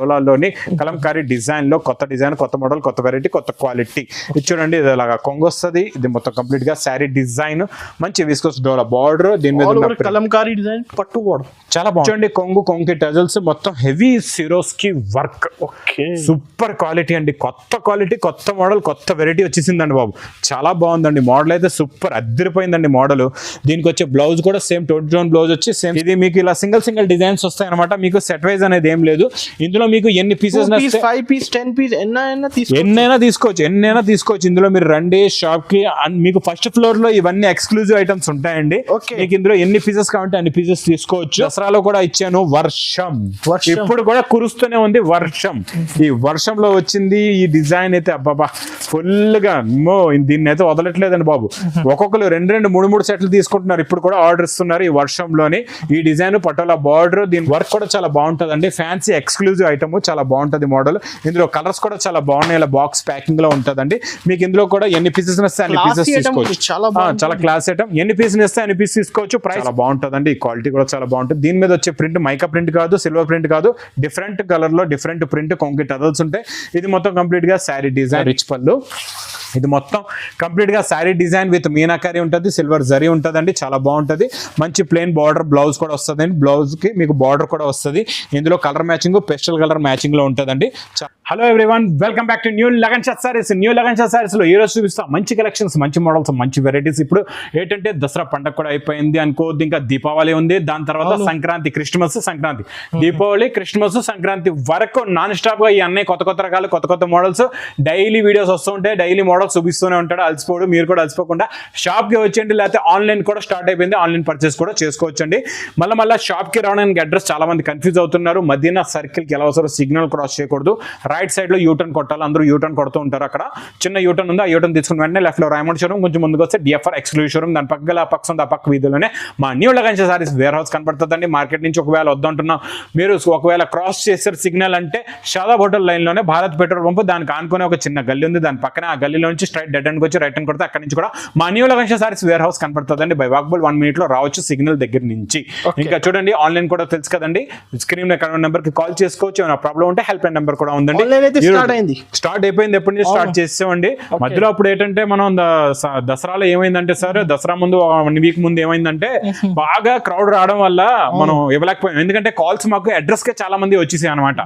డోలాలోని Kalamkari design లో కొత్త design, కొత్త మోడల్, కొత్త వెరైటీ, కొత్త క్వాలిటీ. ఇది చూడండి, ఇది అలాగా కొంగు వస్తుంది. ఇది మొత్తం కంప్లీట్ గా శారీ డిజైన్, మంచి విస్కోస్ డోలా బార్డర్, దీని మీద కలంకారీ డిజైన్ పట్టు బార్డర్ చాలా బాగుంది. కొంగుకి టజల్స్, మొత్తం heavy Swarovski work. Super quality అండి, కొత్త క్వాలిటీ, కొత్త మోడల్, కొత్త వెరైటీ వచ్చేసిందండి బాబు. చాలా బాగుందండి మోడల్ అయితే, సూపర్ అద్దరిపోయిందండి మోడల్. దీనికి వచ్చే బ్లౌజ్ కూడా సేమ్ 20 టోన్ బ్లౌజ్ వచ్చి సేమ్. ఇది మీకు ఇలా సింగిల్ డిజైన్స్ వస్తాయి అనమాట. మీకు సెట్ వైజ్ అనేది ఏం లేదు. ఇందులో మీకు ఎన్ని పీసెస్, 5 పీస్ 10 పీస్ ఎన్నైనా తీసుకోవచ్చు. ఇందులో మీరు రండి షాప్ కి. మీకు ఫస్ట్ ఫ్లోర్ లో ఇవన్నీ ఎక్స్క్లూజివ్ ఐటమ్స్ ఉంటాయండి. మీకు ఇందులో ఎన్ని పీసెస్ కావాలంటే అన్ని పీసెస్ తీసుకోవచ్చు. దసరాలో కూడా ఇచ్చాను వర్షం, ఇప్పుడు కూడా కురుస్తూనే ఉంది వర్షం. ఈ వర్షంలో వచ్చింది ఈ డిజైన్ అయితే అబ్బాబా ఫుల్ గా దీన్ని అయితే వదలట్లేదండి బాబు. ఒక్కొక్కరు 2 3 సెట్లు తీసుకుంటున్నారు. ఇప్పుడు కూడా ఆర్డర్ ఇస్తున్నారు ఈ వర్షంలోని. ఈ డిజైన్ పటోలా బార్డర్, దీని వర్క్ కూడా చాలా బాగుంటదండి. ఫ్యాన్సీ ఎక్స్క్లూజివ్ ఐటమ్, చాలా బాగుంటది మోడల్. ఇందులో కలర్స్ కూడా చాలా బాగున్నాయి. ఇలా బాక్స్ ప్యాకింగ్ లో ఉంటదండి. మీకు ఇందులో కూడా ఎన్ని పీసెస్ వస్తే అన్ని పీసెస్ తీసుకోవచ్చు. చాలా క్లాస్ ఐటమ్. ఎన్ని పీసెస్ వస్తే అన్ని పీసెస్ తీసుకోవచ్చు. ప్రైస్ చాలా బాగుంటదండి. ఈ క్వాలిటీ కూడా చాలా బాగుంటుంది. దీని మీద వచ్చే ప్రింట్ మైకా ప్రింట్ కాదు, సిల్వర్ ప్రింట్ కాదు, డిఫరెంట్ కలర్ లో డిఫరెంట్ ప్రింట్, కొంకి టజల్స్ ఉంటాయి. ఇది మొత్తం కంప్లీట్ గా శారీ డిజైన్, రిచ్ పళ్ళు. ఇది మొత్తం కంప్లీట్ గా శారీ డిజైన్ విత్ మీనాకారి ఉంటుంది, సిల్వర్ జరీ ఉంటుందండి. చాలా బాగుంటుంది. మంచి ప్లెయిన్ బార్డర్ బ్లౌజ్ కూడా వస్తుంది. బ్లౌజ్ కి మీకు బార్డర్ కూడా వస్తుంది. ఇందులో colour matching, pastel colour matching లో ఉంటుందండి. Hello everyone, welcome back to new Lagan shot saris. New Lagan shot saris లో ఈ రోజు చూపిస్తాం మంచి కలెక్షన్స్, మంచి మోడల్స్, మంచి వెరైటీస్. ఇప్పుడు ఏంటంటే దసరా పండగ కూడా అయిపోయింది అనుకోవద్దు, ఇంకా దీపావళి ఉంది. దాని తర్వాత సంక్రాంతి, క్రిస్మస్, సంక్రాంతి, దీపావళి, క్రిస్మస్, సంక్రాంతి వరకు నాన్ స్టాప్ గా ఈ అన్నీ కొత్త రకాలు, కొత్త మోడల్స్ డైలీ వీడియోస్ వస్తూ ఉంటాయి. డైలీ మోడల్స్ చూపిస్తూనే ఉంటాడు. అలసిపోడు, మీరు కూడా అలసిపోకుండా షాప్ కి వచ్చేయండి. లేకపోతే ఆన్లైన్ కూడా స్టార్ట్ అయిపోయింది, ఆన్లైన్ పర్చేస్ కూడా చేసుకోవచ్చండి. మళ్ళీ షాప్ కి రావడానికి అడ్రస్ చాలా మంది కన్ఫ్యూజ్ అవుతున్నారు. మదీనా సర్కిల్ కి ఎలా వస్తారో సిగ్నల్ క్రాస్ చేయకూడదు. రైట్ సైడ్ లో యూటర్న్ కొట్టాలి. అందరూ యూటర్న్ కొడుతూ ఉంటారు. అక్కడ చిన్న యూటర్న్ ఉంది. ఆ యూటర్న్ తీసుకుని వెంటనే లెఫ్ట్ లో రాయమండ్ షోరూమ్, కొంచెం ముందుకు వస్తే డిఎఫ్ఆర్ ఎక్స్క్లూజివ్ షోరూమ్. దాని పక్కన ఆ పక్క ఉంది. ఆ పక్క వీధిలోనే మా new Lagan shot saris warehouse కనపడుతుందండి. మార్కెట్ నుంచి ఒకవేళ వద్దంటున్నాం, మీరు ఒకవేళ క్రాస్ చేశారు సిగ్నల్ అంటే షాదాబ్ హోటల్ లైన్ లోనే భారత్ పెట్రోల్ పంప్, దానికి ఆనుకునే ఒక చిన్న గల్లీ ఉంది. దాని పక్కన ఆ గల్లీలో నుంచి స్ట్రైట్ డెడ్ అండ్ వచ్చి రైట్ అండ్ కొడితే అక్కడ నుంచి కూడా మా new Lagan shot saris warehouse కనపడుతుందండి. బై వాకబుల్ 1 minute లో రావచ్చు సిగ్నల్ దగ్గర నుంచి. ఇంకా చూడండి, ఆన్లైన్ కూడా తెలుసు కదండి. స్క్రీన్ నెంబర్ కి కాల్ చేసుకోవచ్చు. ఏమైనా ప్రాబ్లం ఉంటే హెల్ప్ లైన్ నెంబర్ కూడా ఉందండి. స్టార్ట్ అయిపోయింది. ఎప్పటి నుంచి స్టార్ట్ చేసామండి. మధ్యలో అప్పుడు ఏంటంటే మనం దసరాలో ఏమైందంటే సార్, దసరా ముందు 1 week ముందు ఏమైందంటే బాగా క్రౌడ్ రావడం వల్ల మనం ఇవ్వలేకపోయాం. ఎందుకంటే కాల్స్ మాకు అడ్రస్ కే చాలా మంది వచ్చేసాయి అనమాట.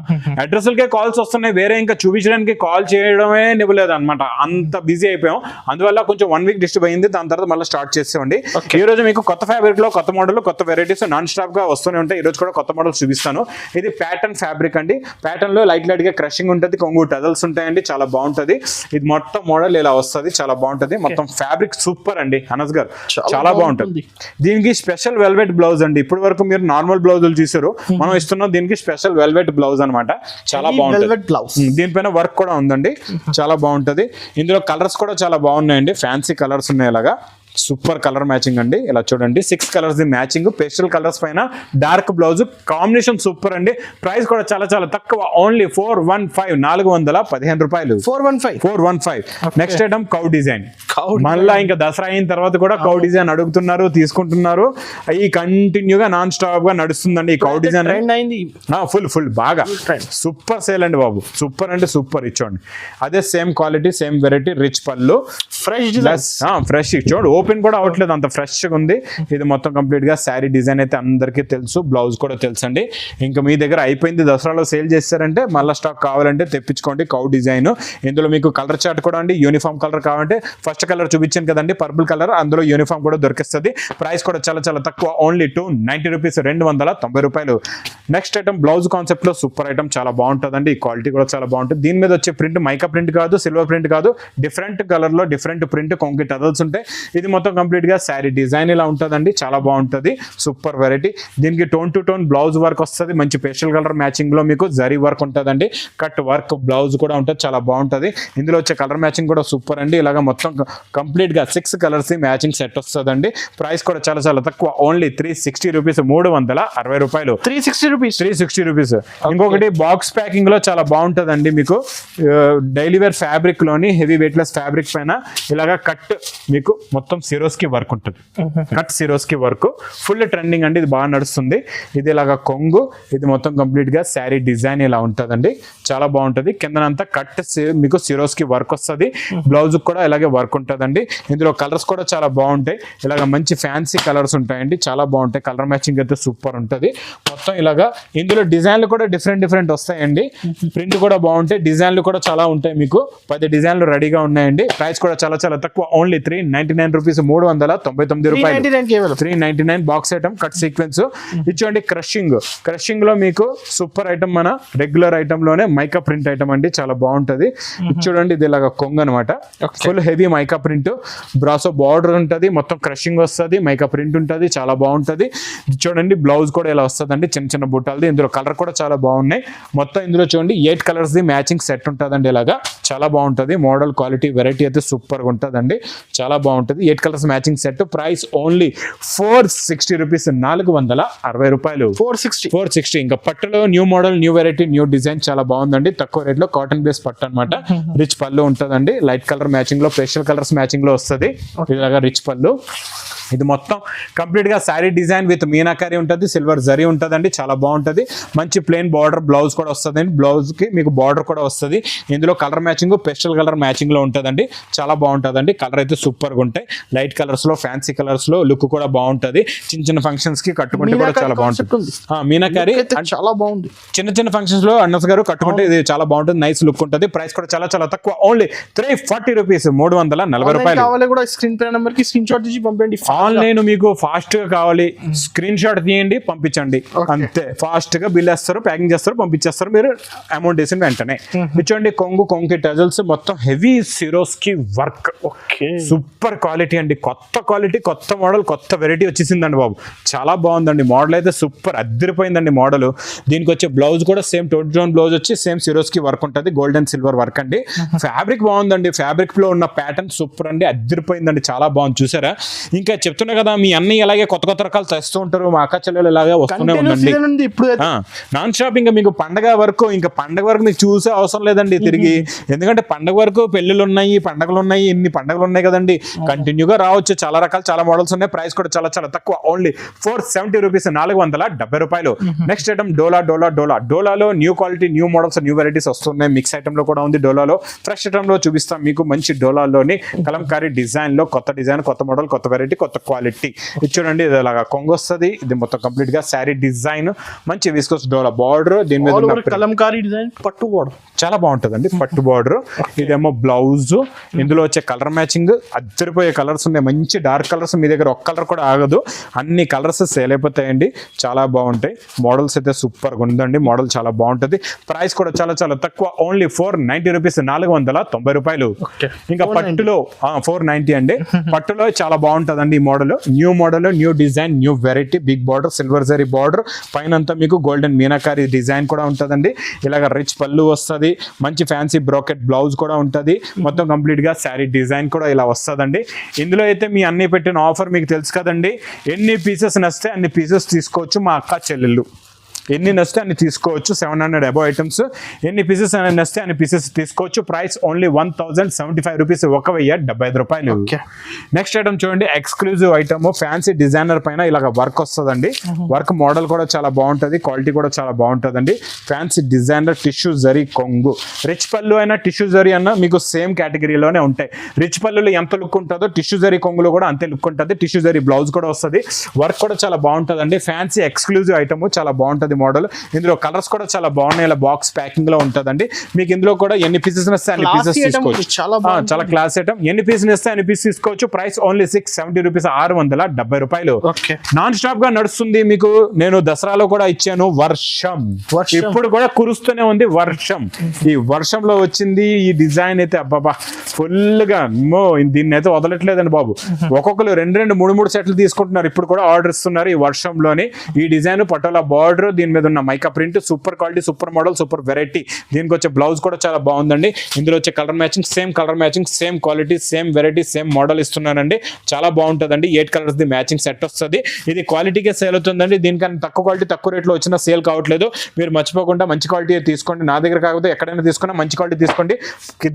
అడ్రస్లకే కాల్స్ వస్తున్నాయి, వేరే ఇంకా చూపించడానికి కాల్ చేయడమే ఇవ్వలేదు అనమాట. అంత బిజీ అయిపోయాం. అందువల్ల కొంచెం 1 week డిస్టర్బ్ అయింది. దాని తర్వాత మళ్ళీ స్టార్ట్ చేసామండి. ఈ రోజు మీకు కొత్త ఫ్యాబ్రిక్ లో కొత్త మోడల్, కొత్త వెరైటీస్ నాన్ స్టాప్ గా వస్తూనే ఉంటాయి. ఈ రోజు కూడా కొత్త మోడల్స్ చూపిస్తాను. ఇది ప్యాటర్న్ ఫ్యాబ్రిక్ అండి. ప్యాటర్న్ లో లైట్ గా క్రషింగ్ ఉంటుంది, కొంగు టజల్స్ ఉంటాయండి. చాలా బాగుంటది. ఇది మొత్తం మోడల్ ఇలా వస్తుంది, చాలా బాగుంటది. మొత్తం ఫ్యాబ్రిక్ సూపర్ అండి అనస్ గారు, చాలా బాగుంటుంది. దీనికి స్పెషల్ వెల్వెట్ బ్లౌజ్ అండి. ఇప్పటి వరకు మీరు నార్మల్ బ్లౌజులు చూసారు, మనం ఇస్తున్నాం దీనికి స్పెషల్ వెల్వెట్ బ్లౌజ్ అనమాట. చాలా బాగుంటుంది. దీనిపైన వర్క్ కూడా ఉందండి, చాలా బాగుంటది. ఇందులో కలర్స్ కూడా చాలా బాగున్నాయండి. ఫ్యాన్సీ కలర్స్ ఉన్నాయి. ఇలాగా సూపర్ కలర్ మ్యాచింగ్ అండి. ఇలా చూడండి, 6 colours the matching, pastel colours పైన డార్క్ బ్లౌజ్ కాంబినేషన్ సూపర్ అండి. ప్రైస్ కూడా చాలా తక్కువ, ఓన్లీ 415, 415 రూపాయలు. 415. Next item cow design. మళ్ళా ఇంకా దసరా అయిన తర్వాత కూడా కౌ డిజైన్ అడుగుతున్నారు, తీసుకుంటున్నారు. ఈ కంటిన్యూగా నాన్ స్టాప్ గా నడుస్తుందండి ఈ కౌ డిజైన్. ఫుల్ బాగా సూపర్ సేల్ అండి బాబు. సూపర్ అంటే సూపర్. ఇచ్చోండి, అదే same quality, same variety, rich పళ్ళు, ఫ్రెష్. చూడండి, ఓపెన్ కూడా అవ్వట్లేదు, అంత ఫ్రెష్ గా ఉంది. ఇది మొత్తం కంప్లీట్ గా శారీ డిజైన్ అయితే అందరికీ తెలుసు, బ్లౌజ్ కూడా తెలుసు అండి. ఇంకా మీ దగ్గర అయిపోయింది, దసరాలో సేల్ చేస్తారంటే మళ్ళీ స్టాక్ కావాలంటే తెప్పించుకోండి. Cow design. ఇందులో మీకు కలర్ చార్ట్ కూడా అండి. యూనిఫామ్ కలర్ కావాలంటే ఫస్ట్ కలర్ చూపించాను కదండి, పర్పుల్ కలర్, అందులో యూనిఫామ్ కూడా దొరికిస్తుంది. ప్రైస్ కూడా చాలా తక్కువ, ఓన్లీ 290 రూపీస్, 290 రూపాయలు. నెక్స్ట్ ఐటమ్ బ్లౌజ్ కాన్సెప్ట్ లో సూపర్ ఐటమ్, చాలా బాగుంటుందండి. ఈ క్వాలిటీ కూడా చాలా బాగుంటుంది. దీని మీద వచ్చే ప్రింట్ మైకా ప్రింట్ కాదు, సిల్వర్ ప్రింట్ కాదు, డిఫరెంట్ కలర్ లో డిఫరెంట్ ప్రింట్, కొంకి టజల్స్ ఉంటాయి. ఇది మొత్తం కంప్లీట్ గా శారీ డిజైన్ ఇలా ఉంటుందండి. చాలా బాగుంటుంది, సూపర్ వెరైటీ. దీనికి tone to tone blouse work వస్తుంది. మంచి పేస్టల్ కలర్ మ్యాచింగ్ లో మీకు జరీ వర్క్ ఉంటుందండి. కట్ వర్క్ బ్లౌజ్ కూడా ఉంటుంది, చాలా బాగుంటుంది. ఇందులో వచ్చే కలర్ మ్యాచింగ్ కూడా సూపర్ అండి. ఇలాగ మొత్తం కంప్లీట్ గా 6 కలర్స్ మ్యాచింగ్ సెట్ వస్తుందండి. ప్రైస్ కూడా చాలా తక్కువ, ఓన్లీ 360 రూపీస్, 360 రూపాయలు. 360 రూపీస్. ఇంకొకటి బాక్స్ ప్యాకింగ్ లో చాలా బాగుంటుందండి. మీకు డైలీ వేర్ ఫ్యాబ్రిక్ లోని హెవీ వెయిట్ లెస్ ఫ్యాబ్రిక్ పైన ఇలాగా కట్ మీకు మొత్తం సిరోస్కి వర్క్ ఉంటుంది, cut Swarovski work full trending అండి, ఇది బాగా నడుస్తుంది. ఇది ఇలాగా కొంగు, ఇది మొత్తం కంప్లీట్ గా శారీ డిజైన్ ఇలా ఉంటుందండి, చాలా బాగుంటుంది. కిందనంతా కట్ మీకు సిరోస్కి వర్క్ వస్తుంది, బ్లౌజ్ కూడా ఇలాగే వర్క్ ఉంటుందండి. ఇందులో కలర్స్ కూడా చాలా బాగుంటాయి, ఇలాగ మంచి ఫ్యాన్సీ కలర్స్ ఉంటాయండి, చాలా బాగుంటాయి. కలర్ మ్యాచింగ్ అయితే సూపర్ ఉంటుంది. మొత్తం ఇలాగా ఇందులో డిజైన్లు కూడా డిఫరెంట్ వస్తాయండి, ప్రింట్ కూడా బాగుంటాయి, డిజైన్లు కూడా చాలా ఉంటాయి. మీకు 10 డిజైన్లు రెడీగా ఉన్నాయండి. ప్రైస్ కూడా చాలా తక్కువ, ఓన్లీ 399 రూపీస్, 399 రూపాయలు, 399 బాక్స్ ఐటమ్ కట్ సీక్వెన్స్. ఇచ్చోండి క్రషింగ్ లో మీకు సూపర్ ఐటమ్, మన రెగ్యులర్ ఐటమ్ లోనే మైకా ప్రింట్ ఐటమ్ అండి, చాలా బాగుంటది. చూడండి ఇది ఇలాగ కొంగు అనమాట, full heavy mica print, brasso border ఉంటది, మొత్తం క్రషింగ్ వస్తుంది, మైకా ప్రింట్ ఉంటుంది, చాలా బాగుంటది. చూడండి బ్లౌజ్ కూడా ఇలా వస్తుందండి, చిన్న బుట్టాలది. ఇందులో కలర్ కూడా చాలా బాగున్నాయి. మొత్తం ఇందులో చూడండి 8 కలర్స్ ది మ్యాచింగ్ సెట్ ఉంటుందండి, ఇలాగా చాలా బాగుంటది. మోడల్ క్వాలిటీ వెరైటీ అయితే సూపర్ గా ఉంటుందండి, చాలా బాగుంటది. 8 colours matching set, price only 460 rupees, 460 రూపాయలు, 460. ఇంకా పట్టులో new model, new variety, new design, చాలా బాగుందండి. తక్కువ రేట్ లో కాటన్ బేస్ పట్టు అనమాట, రిచ్ పళ్ళు ఉంటుందండి. లైట్ కలర్ మ్యాచింగ్ లో, పేస్టల్ కలర్స్ మ్యాచింగ్ లో వస్తుంది, ఇలాగా రిచ్ పళ్ళు. ఇది మొత్తం కంప్లీట్ గా శారీ డిజైన్ విత్ మీనాకారి ఉంటుంది, సిల్వర్ జరీ ఉంటుందండి, చాలా బాగుంటుంది. మంచి ప్లెయిన్ బార్డర్, బ్లౌజ్ కూడా వస్తుంది, బ్లౌజ్ కి మీకు బార్డర్ కూడా వస్తుంది. ఇందులో colour matching, pastel colour matching లో ఉంటుందండి, చాలా బాగుంటుందండి. కలర్ అయితే సూపర్ గా ఉంటాయి, లైట్ కలర్స్ లో, ఫ్యాన్సీ కలర్స్ లో, లుక్ కూడా బాగుంటుంది. చిన్న ఫంక్షన్స్ కి కట్టుకుంటే కూడా చాలా బాగుంటుంది. మీనాకారి చాలా బాగుంది, చిన్న ఫంక్షన్స్ లో అన్నస్ గారు కట్టుకుంటే ఇది చాలా బాగుంటుంది, నైస్ లుక్ ఉంటుంది. ప్రైస్ కూడా చాలా తక్కువ, ఓన్లీ 340 రూపీస్, 340 రూపాయలు. స్క్రీన్ పై నెంబర్ కి స్క్రీన్ షాట్ తీసి పంపండి. ఆన్లైన్ మీకు ఫాస్ట్ గా కావాలి, స్క్రీన్ షాట్ తీయండి, పంపించండి, అంతే. ఫాస్ట్ గా బిల్ వేస్తారు, ప్యాకింగ్ చేస్తారు, పంపించేస్తారు, మీరు అమౌంట్ వేసిన వెంటనే. ఇచ్చండి కొంగుకి టజల్స్, మొత్తం heavy Swarovski work, super quality అండి, కొత్త క్వాలిటీ, కొత్త మోడల్, కొత్త వెరైటీ వచ్చేసిందండి బాబు, చాలా బాగుందండి. మోడల్ అయితే సూపర్ అద్దరిపోయిందండి మోడల్. దీనికి వచ్చే బ్లౌజ్ కూడా సేమ్ 20 టోన్ బ్లౌజ్ వచ్చి సేమ్ సిరోస్కి వర్క్ ఉంటుంది, గోల్డ్ అండ్ సిల్వర్ వర్క్ అండి. ఫ్యాబ్రిక్ బాగుందండి, ఫ్యాబ్రిక్ లో ఉన్న ప్యాటర్న్ సూపర్ అండి, అద్దరిపోయిందండి, చాలా బాగుంది. చూసారా, ఇంకా చెప్తున్నా కదా, మీ అన్నయ్య ఇలాగే కొత్త రకాలు తెస్తూ ఉంటారు, మా అక్క చెల్లెలు ఇలాగే వస్తూనే ఉందండి. Non stop. ఇంకా మీకు పండగ వరకు మీకు చూసే అవసరం లేదండి తిరిగి, ఎందుకంటే పండగ వరకు పెళ్లిళ్ళు ఉన్నాయి, పండగలు ఉన్నాయి, ఇన్ని పండగలు ఉన్నాయి కదండి, కంటిన్యూగా రావచ్చు. చాలా రకాలు, చాలా మోడల్స్ ఉన్నాయి. ప్రైస్ కూడా చాలా తక్కువ, ఓన్లీ 470 రూపీస్, 470 రూపాయలు. నెక్స్ట్ ఐటమ్ డోలాలో new quality, new models, new varieties వస్తున్నాయి. మిక్స్ ఐటమ్ లో కూడా ఉంది డోలాలో. ఫ్రెష్ ఐటమ్ లో చూపిస్తాం మీకు, మంచి డోలాలోని కలంకారీ డిజైన్ లో కొత్త డిజైన్, కొత్త మోడల్, కొత్త వెరైటీ, కొత్త క్వాలిటీ. ఇది చూడండి, ఇది ఇలాగా కొంగు వస్తుంది, ఇది మొత్తం కంప్లీట్ గా శారీ డిజైన్, మంచి విస్కోస్ డోలా బార్డర్, దీని మీద కలంకారీ డిజైన్, పట్టు బార్డర్, చాలా బాగుంటుందండి, పట్టు బార్డర్. ఇదేమో బ్లౌజ్, ఇందులో వచ్చే కలర్ మ్యాచింగ్ అద్దరిపోయే కలర్స్ ఉన్నాయి, మంచి డార్క్ కలర్స్. మీ దగ్గర ఒక్క కలర్ కూడా ఆగదు, అన్ని కలర్స్ సేల్ అయిపోతాయండి, చాలా బాగుంటాయి. మోడల్స్ అయితే సూపర్ గా ఉందండి, మోడల్ చాలా బాగుంటుంది. ప్రైస్ కూడా చాలా తక్కువ, ఓన్లీ 490 రూపీస్, 490 రూపాయలు. ఇంకా పట్టులో 490 అండి. పట్టులో చాలా బాగుంటుందండి ఈ model, new design, new variety, big border, silver zari border, పైన అంతా మీకు గోల్డెన్ మీనాకారి డిజైన్ కూడా ఉంటుందండి. ఇలాగ రిచ్ పళ్ళు వస్తుంది, మంచి ఫ్యాన్సీ బ్రోకెట్ బ్లౌజ్ కూడా ఉంటుంది, మొత్తం కంప్లీట్ గా శారీ డిజైన్ కూడా ఇలా వస్తుందండి. ఇందులో అయితే మీ అన్ని పెట్టిన ఆఫర్ మీకు తెలుసు కదండి, ఎన్ని పీసెస్ నచ్చితే అన్ని పీసెస్ తీసుకోవచ్చు మా అక్క చెల్లెళ్ళు, ఎన్ని నచ్చితే అన్ని తీసుకోవచ్చు. 700 అబౌవ్ ఐటమ్స్, ఎన్ని పీసెస్ అని నచ్చితే అన్ని పీసెస్ తీసుకోవచ్చు. ప్రైస్ ఓన్లీ 1075 రూపీస్, 1075 రూపాయలు. నెక్స్ట్ ఐటమ్ చూడండి, ఎక్స్క్లూజివ్ ఐటమ్, ఫ్యాన్సీ డిజైనర్ పైన ఇలాగ వర్క్ వస్తుందండి. వర్క్ మోడల్ కూడా చాలా బాగుంటుంది, క్వాలిటీ కూడా చాలా బాగుంటుందండి. ఫ్యాన్సీ డిజైనర్ టిష్యూ జరీ కొంగు, రిచ్ పళ్ళు అయినా టిష్యూ జరీ అన్న మీకు సేమ్ కేటగిరీలోనే ఉంటాయి. రిచ్ పళ్ళులో ఎంత లుక్ ఉంటుందో టిష్యూ జరీ కొంగులో కూడా అంతే లుక్ ఉంటుంది. టిష్యూ జరీ బ్లౌజ్ కూడా వస్తుంది, వర్క్ కూడా చాలా బాగుంటుందండి. ఫ్యాన్సీ ఎక్స్క్లూజివ్ ఐటమ్, చాలా బాగుంటుంది మోడల్. ఇందులో కలర్స్ కూడా చాలా బాగున్నాయి, ఇలా బాక్స్ ప్యాకింగ్ లో ఉంటుందండి. మీకు ఇందులో కూడా ఎన్ని పీసెస్ వస్తే అన్ని పీసెస్ తీసుకోవచ్చు, చాలా క్లాస్ ఐటమ్. ఎన్ని పీసెస్ వస్తే అన్ని పీసెస్ తీసుకోవచ్చు. ప్రైస్ ఓన్లీ 670 రూపీస్, 670 రూపాయలు. నాన్ స్టాప్ గా నడుస్తుంది. మీకు నేను దసరాలో కూడా ఇచ్చాను వర్షం, ఇప్పుడు కూడా కురుస్తూనే ఉంది వర్షం. ఈ వర్షంలో వచ్చింది ఈ డిజైన్ అయితే అబ్బాబా ఫుల్ గా, దీన్ని అయితే వదలట్లేదండి బాబు. ఒక్కొక్కరు 2, 3 సెట్లు తీసుకుంటున్నారు, ఇప్పుడు కూడా ఆర్డర్ ఇస్తున్నారు. ఈ వర్షంలోని ఈ డిజైన్ పటోలా బార్డర్, దీని మీద ఉన్న mica print super quality, super model, super variety. దీనికి వచ్చే బ్లౌజ్ కూడా చాలా బాగుందండి. ఇందులో వచ్చే colour matching, same quality, same variety, same model ఇస్తున్నానండి. చాలా బాగుంటుందండి. 8 కలర్స్ ది మ్యాచింగ్ సెట్ వస్తుంది. ఇది క్వాలిటీకే సేల్ అవుతుందండి. దీనికన్నా తక్కువ క్వాలిటీ తక్కువ రేట్లో వచ్చిన సేల్ కావట్లేదు. మీరు మర్చిపోకుండా మంచి క్వాలిటీ తీసుకోండి. నా దగ్గర కాకపోతే ఎక్కడైనా తీసుకున్నా మంచి క్వాలిటీ తీసుకోండి.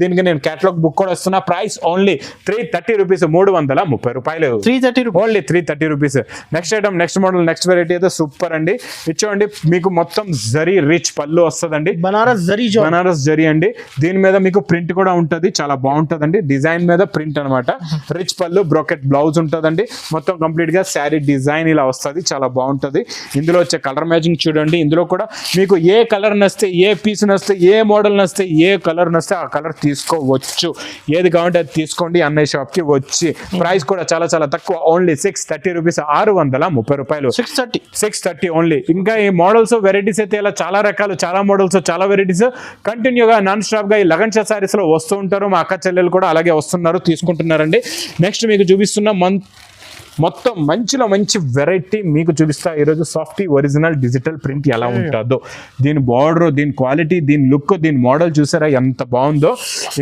దీనికి నేను క్యాటలాగ్ బుక్ కూడా వస్తున్నా. ప్రైస్ ఓన్లీ 330 రూపీస్, 330 రూపాయలు. 330 only 330 rupees. Next item, next model, next variety అయితే సూపర్ అండి. ఇచ్చోండి మీకు మొత్తం జరీ రిచ్ పళ్ళు వస్తుందండి. బనారస్ జరీ అండి. దీని మీద మీకు ప్రింట్ కూడా ఉంటది, చాలా బాగుంటదండి. డిజైన్ మీద ప్రింట్ అనమాట. రిచ్ పళ్ళు, బ్రోకెట్ బ్లౌజ్ ఉంటదండి. మొత్తం కంప్లీట్ గా శారీ డిజైన్ ఇలా వస్తుంది, చాలా బాగుంటది. ఇందులో వచ్చే కలర్ మ్యాచింగ్ చూడండి. ఇందులో కూడా మీకు ఏ కలర్ నస్తే, ఏ పీస్ నస్తే, ఏ మోడల్ నస్తే, ఏ కలర్ నస్తే ఆ కలర్ తీసుకోవచ్చు. ఏది కావాలంటే అది తీసుకోండి అన్నయ్య షాప్ కి వచ్చి. ప్రైస్ కూడా చాలా చాలా తక్కువ, ఓన్లీ 630 రూపీస్, 630 రూపాయలు. 630 ఓన్లీ. ఇంకా ఈ మోడల్స్ వెరైటీస్ అయితే ఇలా చాలా రకాలు, చాలా మోడల్స్, చాలా వెరైటీస్ కంటిన్యూగా నాన్ స్టాప్ గా ఈ లగన్ సారీస్ లో వస్తూ ఉంటారు. మా అక్క చెల్లెలు కూడా అలాగే వస్తున్నారు, తీసుకుంటున్నారండి. నెక్స్ట్ మీకు చూపిస్తున్న మొత్తం మంచిలో మంచి వెరైటీ మీకు చూపిస్తా ఈరోజు. సాఫ్టీ ఒరిజినల్ డిజిటల్ ప్రింట్ ఎలా ఉంటుందో, దీని బార్డర్, దీని క్వాలిటీ, దీని లుక్, దీని మోడల్ చూసారా ఎంత బాగుందో.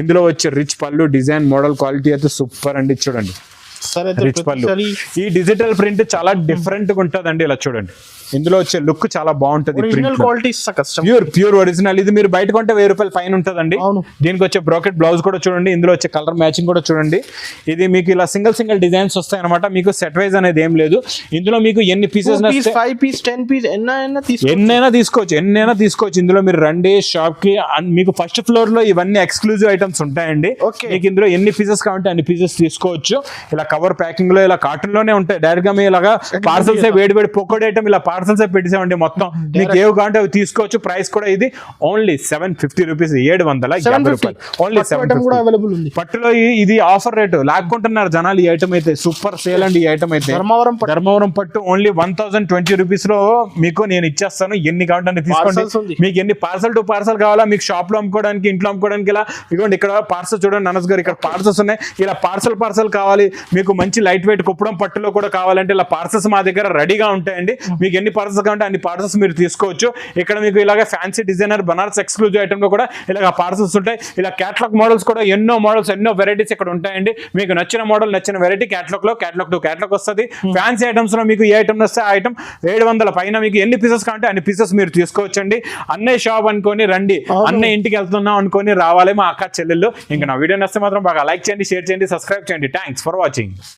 ఇందులో వచ్చే రిచ్ పళ్ళు, డిజైన్, మోడల్, క్వాలిటీ అయితే సూపర్ అండి. చూడండి రిచ్ పళ్ళు. ఈ డిజిటల్ ప్రింట్ చాలా డిఫరెంట్ గా ఉంటుందండి. ఇలా చూడండి, ఇందులో వచ్చే లుక్ చాలా బాగుంటది. Pure original. ఇది మీరు బయట కొంటే 1000 రూపాయలు పైన ఉంటుందండి. దీనికి వచ్చే బ్రోకెట్ బ్లౌజ్ కూడా చూడండి. ఇందులో వచ్చే కలర్ మ్యాచింగ్ కూడా చూడండి. ఇది మీకు ఇలా సింగిల్ డిజైన్స్ వస్తాయి అనమాట. మీకు సెట్ వైజ్ అనేది ఏం లేదు. ఇందులో మీకు ఎన్ని పీసెస్, 5 పీస్ 10 పీస్ ఎన్నైనా తీసుకోవచ్చు. ఇందులో మీరు రండి షాప్ కి. మీకు ఫస్ట్ ఫ్లోర్ లో ఇవన్నీ ఎక్స్క్లూజివ్ ఐటమ్స్ ఉంటాయండి. మీకు ఇందులో ఎన్ని పీసెస్ కావాలంటే అన్ని పీసెస్ తీసుకోవచ్చు. ఇలా కవర్ ప్యాకింగ్ లో, ఇలా కార్టూన్ లోనే ఉంటాయి. డైరెక్ట్ గా మీ ఇలాగా పార్సల్స్ వేడి పొకోడ్ ఐటమ్ ఇలా పార్సల్స్ పెట్టేసామండి. మొత్తం మీకు ఏవి కావాలంటే అవి తీసుకోవచ్చు. ప్రైస్ కూడా ఇది ఓన్లీ 750 రూపీస్, 750 రూపాయలు. ఓన్లీ 750. పట్టులో ఇది ఆఫర్ రేటు, లాక్కుంటున్నారు జనాలు. ఈ ఐటమ్ అయితే సూపర్ సేల్ అండి. ఈ ఐటమ్ అయితే ధర్మవరం పట్టు ఓన్లీ 1020 రూపీస్ లో మీకు నేను ఇచ్చేస్తాను. ఎన్ని కావాలంటే తీసుకోండి. మీకు ఎన్ని పార్సల్ టు పార్సల్ కావాలా, మీకు షాప్ లో అమ్ముకోవడానికి, ఇంట్లో అమ్ముకోవడానికి, ఇలా ఇదిగోండి ఇక్కడ పార్సల్ చూడండి అనస్ గారు, ఇక్కడ పార్సల్స్ ఉన్నాయి. ఇలా పార్సల్ కావాలి మీకు, మంచి లైట్ వెయిట్ కుప్పడం పట్టులో కూడా కావాలంటే ఇలా పార్సల్స్ మా దగ్గర రెడీగా ఉంటాయండి. మీకు ఎన్ని పార్సల్స్ కావాలంటే అన్ని పార్సల్స్ మీరు తీసుకోవచ్చు. ఇక్కడ మీకు ఇలాగ fancy designer Banaras exclusive item లో కూడా ఇలాగ పార్సల్స్ ఉంటాయి. ఇలా క్యాటలాగ్ మోడల్స్ కూడా ఎన్నో మోడల్స్, ఎన్నో వెరైటీస్ ఇక్కడ ఉంటాయండి. మీకు నచ్చిన మోడల్, నచ్చిన వెరైటీ క్యాటలాగ్ టు క్యాటలాగ్ వస్తుంది. ఫ్యాన్సీ ఐటమ్స్ లో మీకు ఏ ఐటమ్ వస్తే ఆ ఐటమ్ 700 పైన మీకు ఎన్ని పీసెస్ కావాలంటే అన్ని పీసెస్ మీరు తీసుకోవచ్చండి. అన్నయ్య షాప్ అనుకొని రండి, అన్నయ్య ఇంటికి వెళ్తున్నాం అనుకొని రావాలి మా అక్క చెల్లెళ్ళు. ఇంకా నా వీడియో నచ్చితే మాత్రం బాగా లైక్ చేయండి, షేర్ చేయండి, సబ్స్క్రైబ్ చేయండి. Thanks for watching.